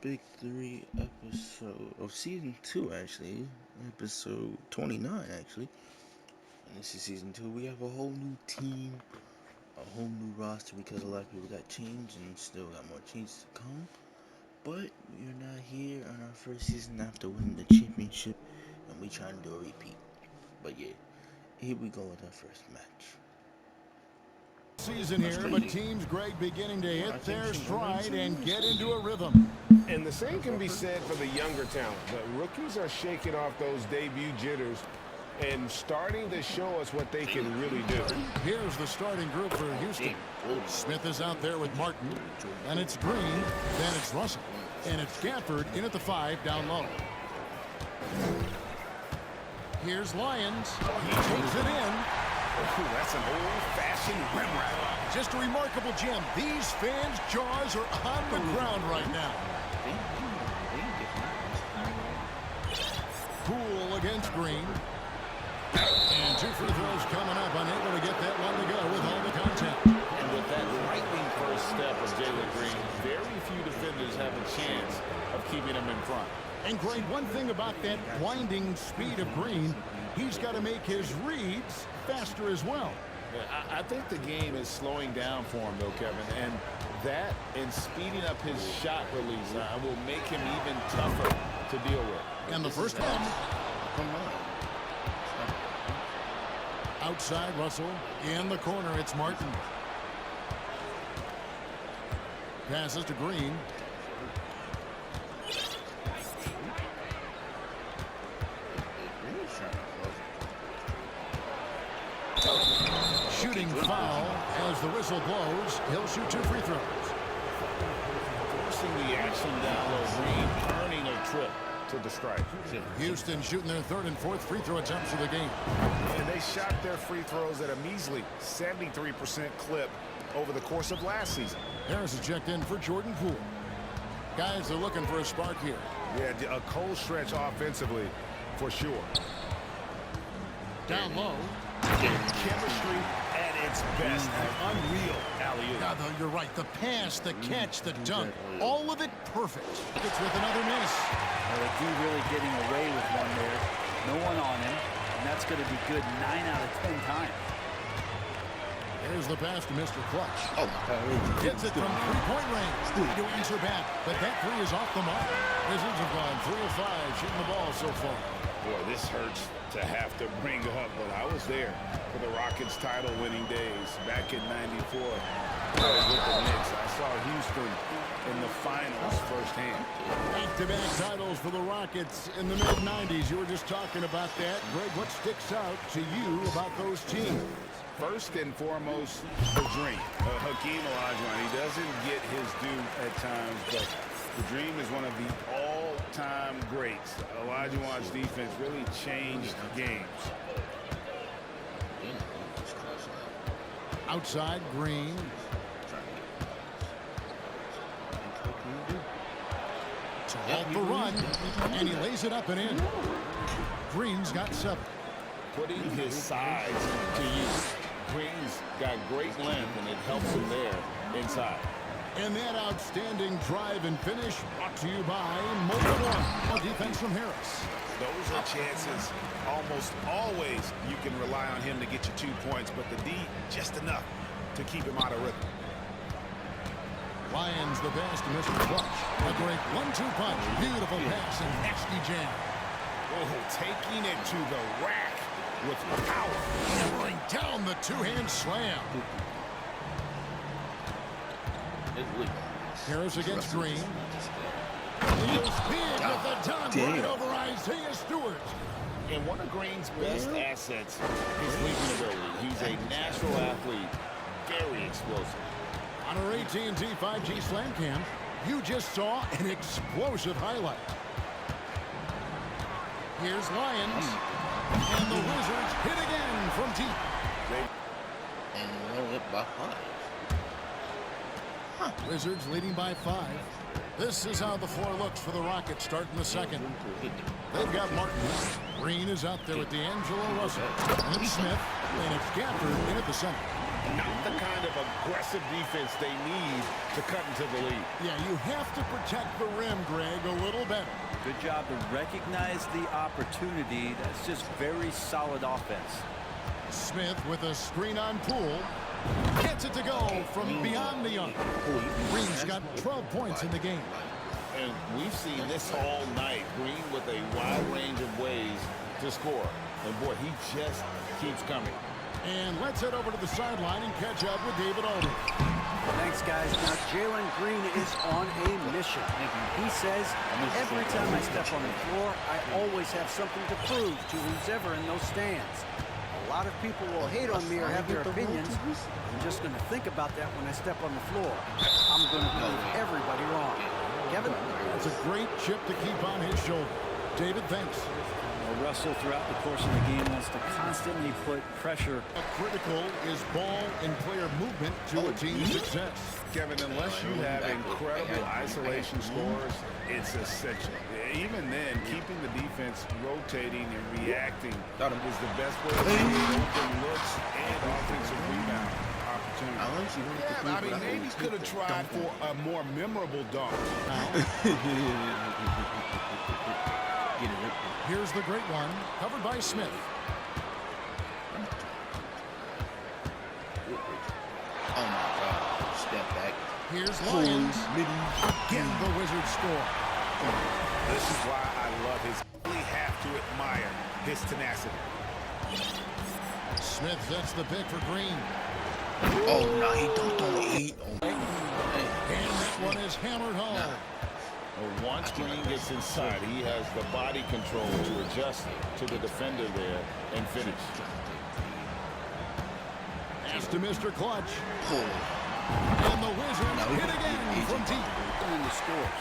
Big Three episode of season 2, actually. Episode 29, actually. And this is season 2. We have a whole new team, a whole new roster because a lot of people got changed and still got more changes to come. But we're not here on our first season after winning the championship, and we trying to do a repeat. But yeah, here we go with our first match. Season here, but teams, Greg, beginning to hit their stride and get into a rhythm. And the same can be said for the younger talent. The rookies are shaking off those debut jitters and starting to show us what they can really do. Here's the starting group for Houston. Smith is out there with Martin. And it's Green. Then it's Russell. And it's Gafford in at the 5 down low. Here's Lyons. He takes it in. Ooh, that's an old-fashioned rim rack. Just a remarkable gem. These fans' jaws are on the ground right now. Poole against Green. And 2 free throws coming up. Unable to get that one to go with all the contact. And with that lightning first step of Jalen Green, very few defenders have a chance of keeping him in front. And Greg, one thing about that blinding speed of Green, he's got to make his reads faster as well. I think the game is slowing down for him, though, Kevin. And that and speeding up his shot release will make him even tougher to deal with. And the first one. Outside, Russell. In the corner, it's Martin. Passes to Green. Shooting foul as the whistle blows. He'll shoot 2 free throws. Forcing the action down low. Green earning a trip to the strike. Houston shooting their 3rd and 4th free throw attempts of the game. And they shot their free throws at a measly 73% clip over the course of last season. Harris is checked in for Jordan Poole. Guys, they're looking for a spark here. Yeah, a cold stretch offensively for sure. Down low. Chemistry at its best. Unreal alley-oop. Now, though, you're right. The pass, the catch, the dunk, all of it perfect. It's with another miss. Well, the D really getting away with one there. No one on him, and that's going to be good 9 out of 10 times. There's the pass to Mr. Clutch. Gets it from three-point range. To answer back, but that 3 is off the mark. Wizards have gone 3 of 5 shooting the ball so far. Boy, this hurts to have to bring up, but I was there for the Rockets title-winning days back in '94. I was with the Knicks. I saw Houston in the finals firsthand. Back-to-back titles for the Rockets in the mid-'90s. You were just talking about that. Greg, what sticks out to you about those teams? First and foremost, the Dream. Hakeem Olajuwon, he doesn't get his due at times, but the Dream is one of the all-time greats. Olajuwon's defense really changed games. Outside, Green. To halt the run, and he lays it up and in. Green's got 7. Putting his size to use. Green's got great length, and it helps him there inside. And that outstanding drive and finish brought to you by Mobile One. Defense from Harris. Those are chances almost always you can rely on him to get you 2 points, but the D just enough to keep him out of rhythm. Lyons the pass to Mr. Clutch. A great 1-2 punch. Beautiful pass and nasty jam. Oh, taking it to the rack with power. Hammering down the 2-hand slam. Harris against Green. He is big with the dunk right over Isaiah Stewart. And one of Green's best assets is leaping ability. He's a natural athlete, very explosive. On our AT&T 5G Slam Cam, you just saw an explosive highlight. Here's Lyons. And the Wizards hit again from deep. And roll it by 5. Wizards leading by 5. This is how the floor looks for the Rockets starting the second. They've got Martin. Green is out there with D'Angelo Russell. And it's Smith. And it's Gafford in at the center. not the kind of aggressive defense they need to cut into the lead. Yeah, you have to protect the rim, Greg, a little better. Good job to recognize the opportunity. That's just very solid offense. Smith with a screen on Poole. Gets it to go from beyond the arc. Green's got 12 points in the game. And we've seen this all night. Green with a wide range of ways to score. And boy, he just keeps coming. And let's head over to the sideline and catch up with David Aldridge. Thanks, guys. Now, Jalen Green is on a mission. He says, every time I step on the floor, I always have something to prove to who's ever in those stands. A lot of people will hate on me or have their opinions. I'm just going to think about that when I step on the floor. I'm going to prove everybody wrong. Kevin? That's a great chip to keep on his shoulder. David, thanks. Russell, throughout the course of the game, wants to constantly put pressure. Critical is ball and player movement to a team's success. Kevin, unless you have incredible isolation scores, it's essential. Even then, keeping the defense rotating and reacting is the best way to create open looks and offensive rebound opportunities. Yeah, I mean, maybe could have tried for a more memorable dunk. Here's the great one, covered by Smith. Oh my God! Step back. Here's Lyons. Again, the Wizards score. This is why I love his. We have to admire his tenacity. Smith sets the pick for Green. Oh no, he dunked on the 8. And that one is hammered home. Well, once Green gets inside, he has the body control to adjust to the defender there and finish. Pass to Mr. Clutch. And the Wizards hit again from deep. In the scores.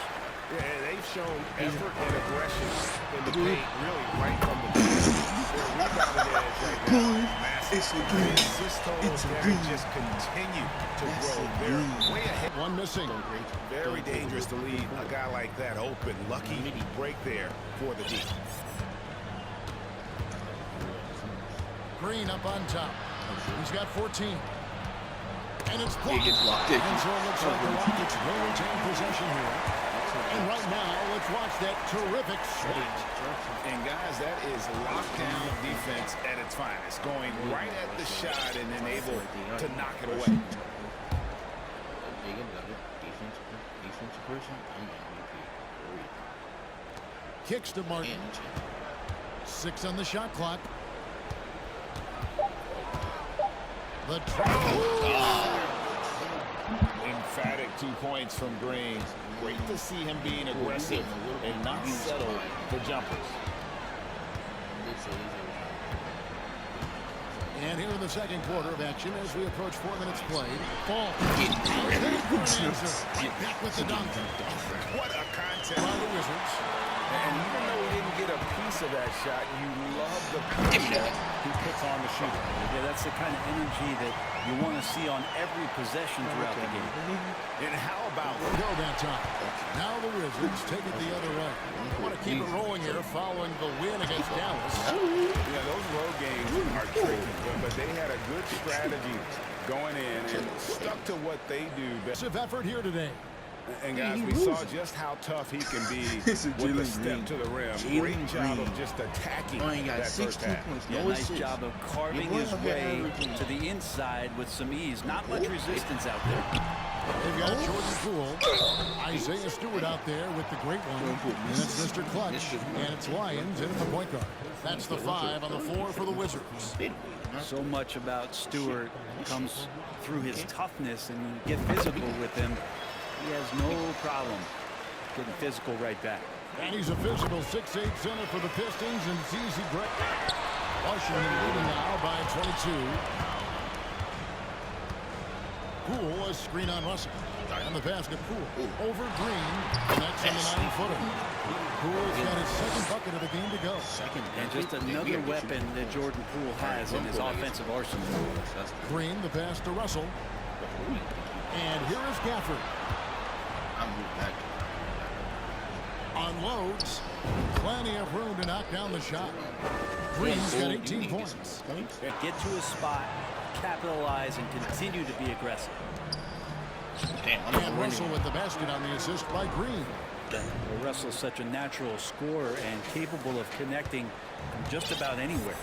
Yeah, they've shown effort and aggression in the paint, really right from the beginning. They're rebounding edge right now. Massive. This total just continue to grow. They're way ahead. One missing. Very dangerous to leave a guy like that open. Lucky break there for the D. Green up on top. He's got 14. And it's blocked. He gets locked in. And so it looks like the Rockets will retain possession here. And right now, let's watch that terrific shot. And guys, that is lockdown defense at its finest. Going right at the shot and then able to knock it away. Defensive person. Kicks to Martin. 6 on the shot clock. The travel. Emphatic 2 points from Green. Great to see him being aggressive and not settle for jumpers. And here in the second quarter of action as we approach 4 minutes played. Ball. Back with the dunk. What a contest. By the Wizards. And even though he didn't get a piece of that shot, you love the pressure he puts on the shooter. Yeah, that's the kind of energy that you want to see on every possession throughout the game. And how about Go that time. Now the Wizards take it the other way. I want to keep it rolling here following the win against Dallas. Yeah, those road games are tricky, but they had a good strategy going in and stuck to what they do best. Massive effort here today. And guys, we saw just how tough he can be with a step to the rim. Great job of just attacking that first half. Yeah, nice job of carving his way to the inside with some ease. Not much resistance out there. They've got Jordan Poole, Isaiah Stewart out there with the great one. And it's Mr. Clutch. And it's Lyons in at the point guard. That's the 5 on the floor for the Wizards. So much about Stewart comes through his toughness, and you get physical with him. He has no problem getting physical right back. And he's a physical 6'8" center for the Pistons, and it's easy break. Washington leading now by 22. Poole, a screen on Russell. And the basket, Poole over Green, and that's on the 9-footer. Poole's got his second bucket of the game to go. And just another weapon that Jordan Poole has in his offensive arsenal. Green, the pass to Russell. And here is Gafford. Unloads. Plenty of room to knock down the shot. Green's got 18 points. Get to a spot, capitalize and continue to be aggressive. Damn, And Russell with the basket on the assist by Green. Well, Russell's such a natural scorer and capable of connecting from just about anywhere.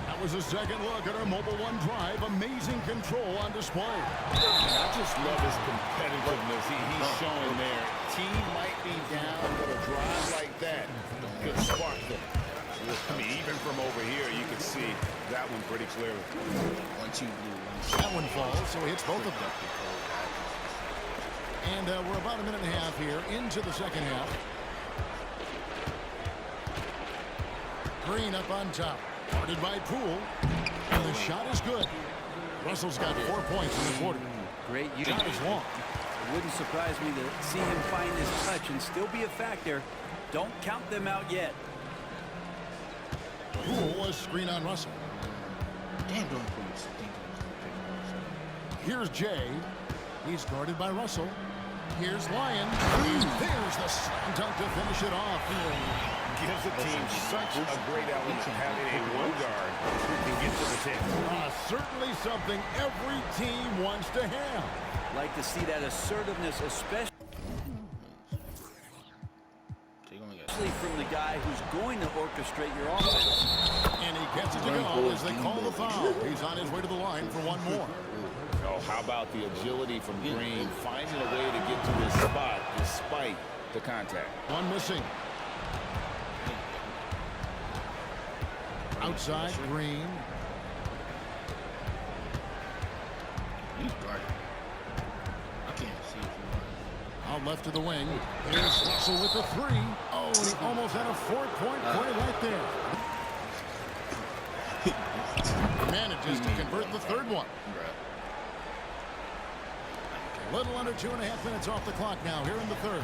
That was a second look at our Mobile One drive. Amazing control on display. I just love his competitiveness he's showing there. Team might be down, but a drive like that could spark them. I mean, even from over here, you can see that one pretty clearly. That one falls, so he hits both of them. And we're about a minute and a half here into the second half. Green up on top. Guarded by Poole. And the shot is good. Russell's got 4 points in the quarter. Great use. Shot is long. It wouldn't surprise me to see him find his touch and still be a factor. Don't count them out yet. Poole was screen on Russell. Damn, don't put Here's Jay. He's guarded by Russell. Here's Lyon. There's the slam dunk to finish it off. Gives the team such a great element having a one guard who can get to the tip. Certainly something every team wants to have. Like to see that assertiveness, especially from the guy who's going to orchestrate your offense. And he gets it to go as they call the foul. He's on his way to the line for one more. Oh, how about the agility from Green, finding a way to get to his spot despite the contact. One missing. Outside, Green. He's guarded. I can't see if he's Out left to the wing. Here's Russell with the three. Oh, and he almost had a 4-point play right there. Manages to convert the third one. A little under 2.5 minutes off the clock now here in the third.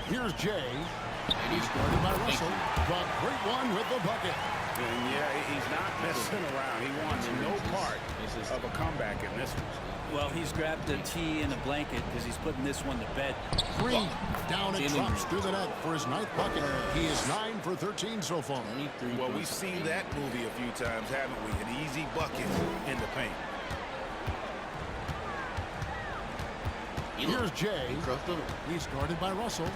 Here's Jay. And he's guarded by Russell. The great one with the bucket. And yeah, he's not messing around. He wants no part of a comeback in this one. Well, he's grabbed a tee and a blanket because he's putting this one to bed. Green down and drops through the net for his 9th bucket. He is 9 for 13 so far. Well, we've seen that movie a few times, haven't we? An easy bucket in the paint. Here's Jay. He's guarded by Russell.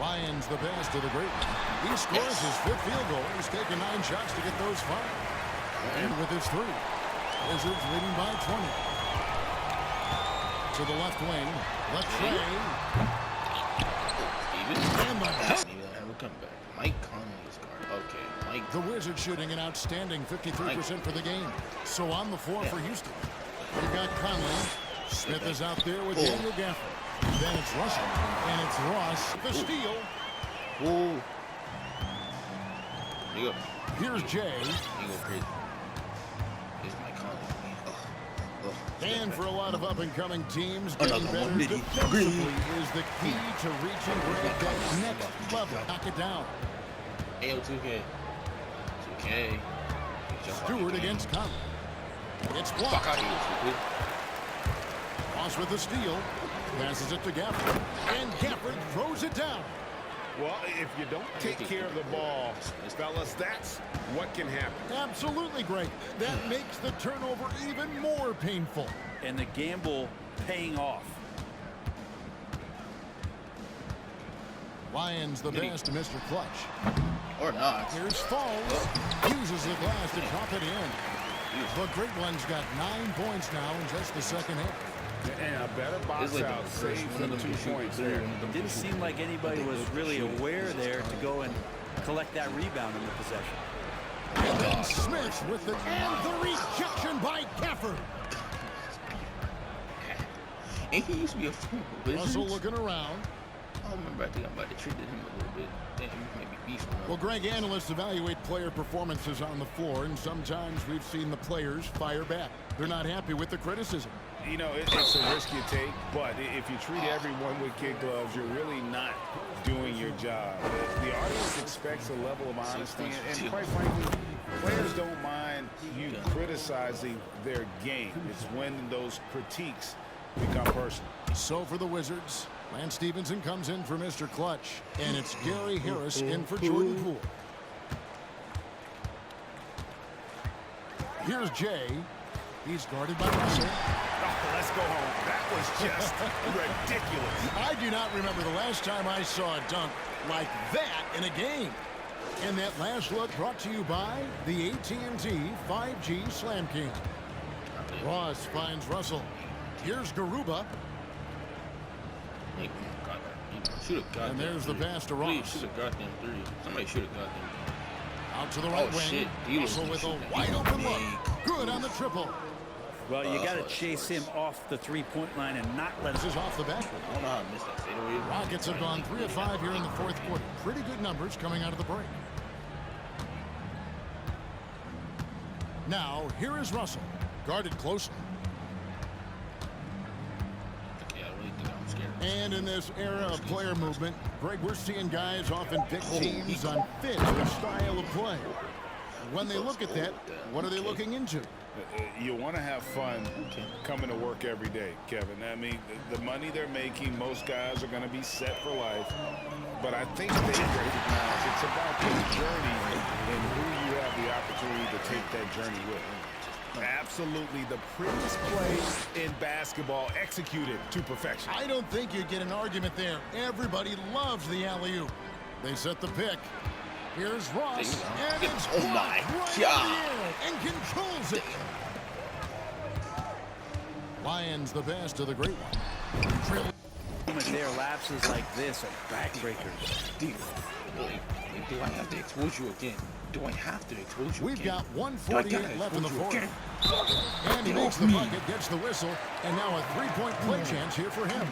Lyons the best of the great. He scores his 5th field goal. He's taken 9 shots to get those 5. And with his 3, Wizards leading by 20. To the left wing. Latrey. And the have a comeback. Mike Conley's guard. Okay, Mike. The Wizards shooting an outstanding 53% for the game. So on the floor for Houston. We've got Conley. Smith is out there with Daniel Gafford. Then it's Russell. And it's Ross. The steal. Ooh. There you go. Here's Jay. You go crazy. Here's Mike Conley. And for a lot of up-and-coming teams, getting better defensively is the key to reaching that next level. Knock it down. Ayo, 2K. 2K. Stewart against Conley. It's blocked. Fuck out of here, Ross with the steal. Passes it to Gafford. And Gafford throws it down. Well, if you don't take care of the ball, fellas, that's what can happen. Absolutely great. That makes the turnover even more painful. And the gamble paying off. Lions the best, Mr. Clutch. Or not. Here's Falls. Uses the glass to drop it in. The Great One's got 9 points now in just the second half. And a better box out saves them 2 points there. It didn't seem like anybody was really aware there to go and collect that rebound in the possession. And then Smith with the rejection by Gafford. And he used to be a fool. Russell looking around. I remember, I think I might have treated him a little bit. Damn, he might be beefing. Well, Greg, analysts evaluate player performances on the floor, and sometimes we've seen the players fire back. They're not happy with the criticism. You know, it's a risk you take, but if you treat everyone with kid gloves, you're really not doing your job. The audience expects a level of honesty, and quite frankly, players don't mind you criticizing their game. It's when those critiques become personal. So for the Wizards, Lance Stevenson comes in for Mr. Clutch, and it's Gary Harris in for Jordan Poole. Here's Jay. He's guarded by Russell. Oh, let's go home. That was just ridiculous. I do not remember the last time I saw a dunk like that in a game. And that last look brought to you by the AT&T 5G Slam King. Ross finds Russell. Here's Garuba. Hey, should have got And that there's the three. pass to Please, Ross. should have got them three. Somebody should have got them. Out to the right Oh, wing. shit. He was Russell with a shooting that. wide open look. Big. Good on the triple. Well, you got to chase him off the three-point line and not let This him. is off the backboard. I don't know how I missed that fadeaway. Rockets have gone 3 of 5 here in the fourth quarter. Pretty good numbers coming out of the break. Now, here is Russell. Guarded closely. Yeah, I really think I'm scared. And in this era of player movement, Greg, we're seeing guys often pick teams on fit or style of play. When they look at that, what are they looking into? You want to have fun coming to work every day, Kevin. I mean, the money they're making, most guys are going to be set for life. But I think they recognize it's about the journey and who you have the opportunity to take that journey with. Absolutely the prettiest play in basketball executed to perfection. I don't think you get an argument there. Everybody loves the alley-oop. They set the pick. Here's Ross, and it's Oh my blocked right God. in the air and controls it. Lions the best of the great one. There, lapses like this are backbreakers. Dude, do I have to expose you again? Do I have to expose you We've again? got Do I 1:48 gotta left in the expose you fourth. again? And he makes the bucket, gets the whistle, and now a three-point play chance here for him.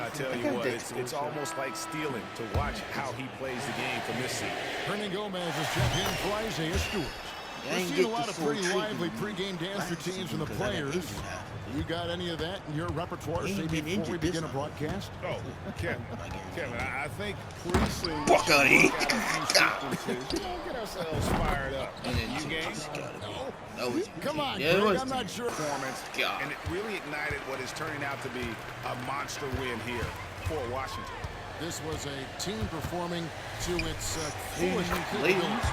I tell you what, it's almost like stealing to watch how he plays the game from this seat. Hernan Gomez is checked in for Isaiah Stewart. I We're ain't seeing a get lot the of full pretty treatment. lively pregame dance routines from the Because I got players. injured half of it. You got any of that in your repertoire, He say, ain't been before we injured begin a this broadcast? Oh, Kevin, I think pretty soon Fuck outta here. we've got a few sequences. We'll get ourselves fired up. And then You game? just gotta be. That was Come on, yeah, it Greg, was I'm not sure. Performance, God. and it really ignited what is turning out to be a monster win here for Washington. This was a team performing to its fullest Ladies. capabilities.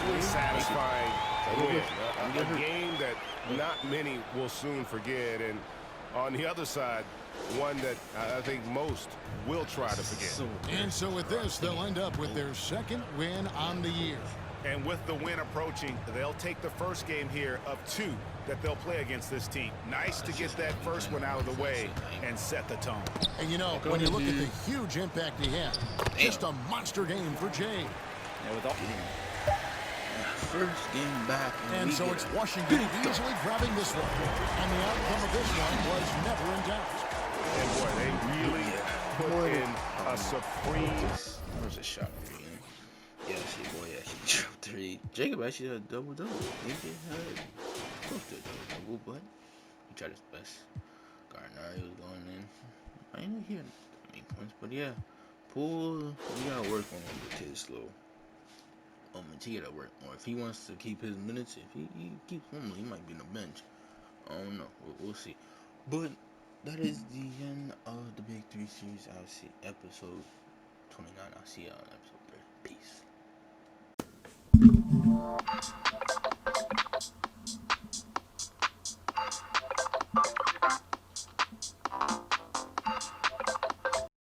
Hugely satisfying win. get A hurt. game that not many will soon forget, and on the other side, one that I think most will try to forget. And so with this, they'll end up with their second win on the year. And with the win approaching, they'll take the first game here of 2 that they'll play against this team. Nice to get that first one out of the way and set the tone. And you know, when you look at the huge impact he had, just a monster game for Jay. Yeah, with all, First game back. And we so get it's a Washington easily grabbing this one. And the outcome of this one was never in doubt. And boy, they really put in a supreme. Where's a shot for you? Yeah, she boy actually dropped 3. Jacob actually had a double-double. He did have close to a double-double, but he tried his best. Garnari was going in. I didn't hear many points, but yeah. Poole, we gotta work on him with his slow. He gotta work more. If he wants to keep his minutes, if he keeps normal, he might be on the bench. I don't know. We'll see. But that is the end of the Big 3 series. I'll see episode 29. I'll see you on episode 30. Peace.